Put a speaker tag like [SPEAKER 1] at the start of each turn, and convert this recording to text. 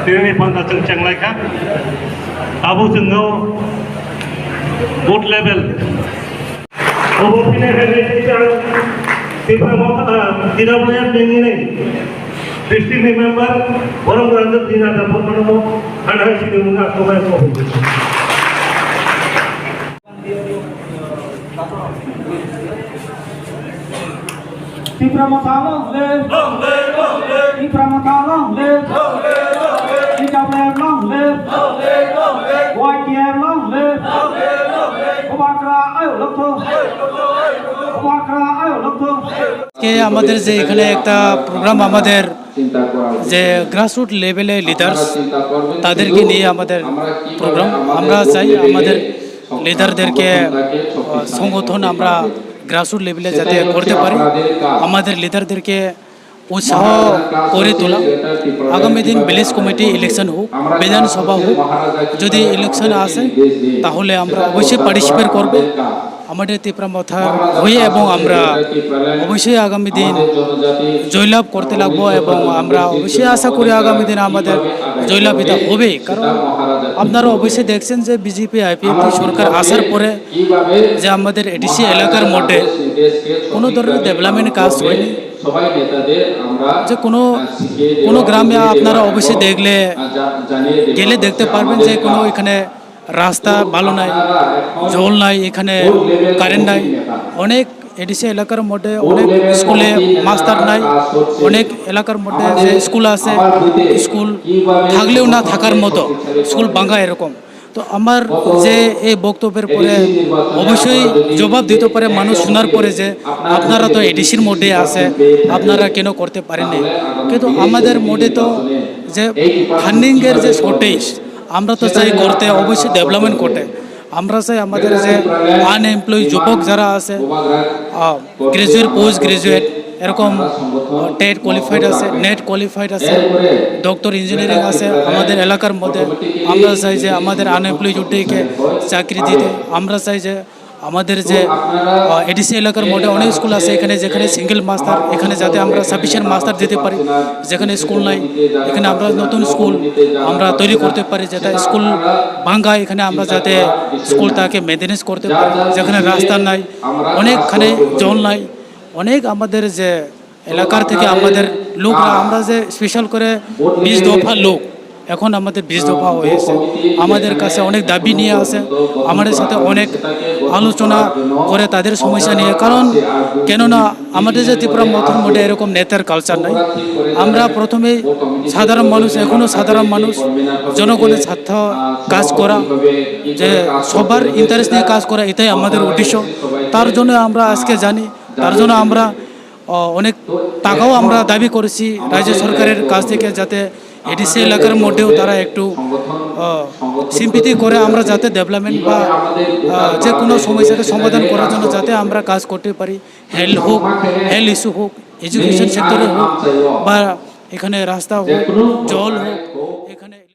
[SPEAKER 1] Ini pandang cengceng lagi kan? Abu Jengau board level. Abu ini kita tidak boleh begini. District member orang berada di dalam pertemuan ada sini mungkin aku beritahu.
[SPEAKER 2] Di Pramatala, di Pramatala, di Jablan, YTM, Kubakra, ayo lokto, Kubakra, ayo lokto.
[SPEAKER 3] কে আমাদের যে এখানে একটা programme আমাদের যে grassroot লেভেলে leaders তাদেরকে নিয়ে আমাদের প্রোগ্রাম আমরা চাই আমাদের লিডারদেরকে সংগঠন আমরা গ্রাসরুট লেভেলে যাতে করতে পারি আমাদের লিডারদেরকে উৎসাহ করে তোলা আগামী দিন ভিলেজ কমিটি ইলেকশন হোক বিধানসভা হোক যদি ইলেকশন আসে তাহলে আমরা অবশ্যই পার্টিসিপেট করব আমাদের তীব্রমাথার হয়ে এবং আমরা অবশ্যই আগামী দিন জয়লাভ করতে লাগবো এবং আমরা অবশ্যই আশা করি আগামী দিন আমাদের জয়লাভিতা হবে কারণ আপনারা অবশ্যই দেখছেন যে বিজেপি আইপিএফ সরকার আসার পরে যে আমাদের এডিসি এলাকার মধ্যে কোনো ধরনের ডেভেলপমেন্ট কাজ হয়নি যে কোনো গ্রামে আপনারা অবশ্যই গেলে দেখতে পারবেন যে কোনো এখানে রাস্তা ভালো নাই জল নাই এখানে কারেন্ট নাই অনেক এডিসি এলাকার মধ্যে অনেক স্কুলে মাস্টার নাই অনেক এলাকার মধ্যে যে স্কুল আছে স্কুল থাকলেও না থাকার মতো স্কুল ভাঙা এরকম তো আমার যে এই বক্তব্যের পরে অবশ্যই জবাব দিতে পারে মানুষ শোনার পরে যে আপনারা তো এডিসির মধ্যে আছে আপনারা কেন করতে পারেননি কিন্তু আমাদের মধ্যে তো যে ফান্ডিংয়ের যে শর্টেজ আমরা তো চাই করতে অবশ্যই ডেভেলপমেন্ট করতে আমরা চাই আমাদের যে আনএমপ্লয়ি যুবক যারা আছে গ্রাজুয়েট পোস্ট গ্রাজুয়েট এরকম টেট কোয়ালিফাইড আছে নেট কোয়ালিফাইড আছে ডক্টর ইঞ্জিনিয়ারিং আছে আমাদের এলাকার মধ্যে আমরা চাই যে আমাদের আনএমপ্লয়ি যুবককে চাকরি দিতে আমরা চাই যে আমাদের যে এডিসি এলাকার মধ্যে অনেক স্কুল আছে এখানে যেখানে সিঙ্গেল মাস্টার এখানে যাতে আমরা সাফিসিয়েন্ট মাস্টার দিতে পারি যেখানে স্কুল নাই এখানে আমরা নতুন স্কুল আমরা তৈরি করতে পারি যেটা স্কুল ভাঙ্গা এখানে আমরা যাতে স্কুলটাকে মেনটেনেন্স করতে পারি যেখানে রাস্তা নাই অনেকখানে জল নাই অনেক আমাদের যে এলাকার থেকে আমাদের লোকরা আমরা যে স্পেশাল করে 20 দফা লোক এখন আমাদের 20 দফা হয়েছে আমাদের কাছে অনেক দাবি নিয়ে আসে আমাদের সাথে অনেক আলোচনা করে তাদের সমস্যা নিয়ে কারণ কেননা আমাদের যে ত্রিপুরা মথুর মধ্যে এরকম নেতার কালচার নাই আমরা প্রথমে সাধারণ মানুষ এখনও সাধারণ মানুষ জনগণের স্বার্থ কাজ করা যে সবার ইন্টারেস্ট নিয়ে কাজ করা এটাই আমাদের উদ্দেশ্য তার জন্য আমরা আজকে জানি তার জন্য আমরা অনেক টাকাও আমরা দাবি করেছি রাজ্য সরকারের কাছ থেকে যাতে এডিসি এলাকার মধ্যেও তারা একটু সিম্পিতি করে আমরা যাতে ডেভেলপমেন্ট বা যে কোনো সমস্যাকে সমাধান করার জন্য যাতে আমরা কাজ করতে পারি হেলথ ইস্যু হোক এডুকেশন সেক্টরে হোক বা এখানে রাস্তা হোক জল হোক এখানে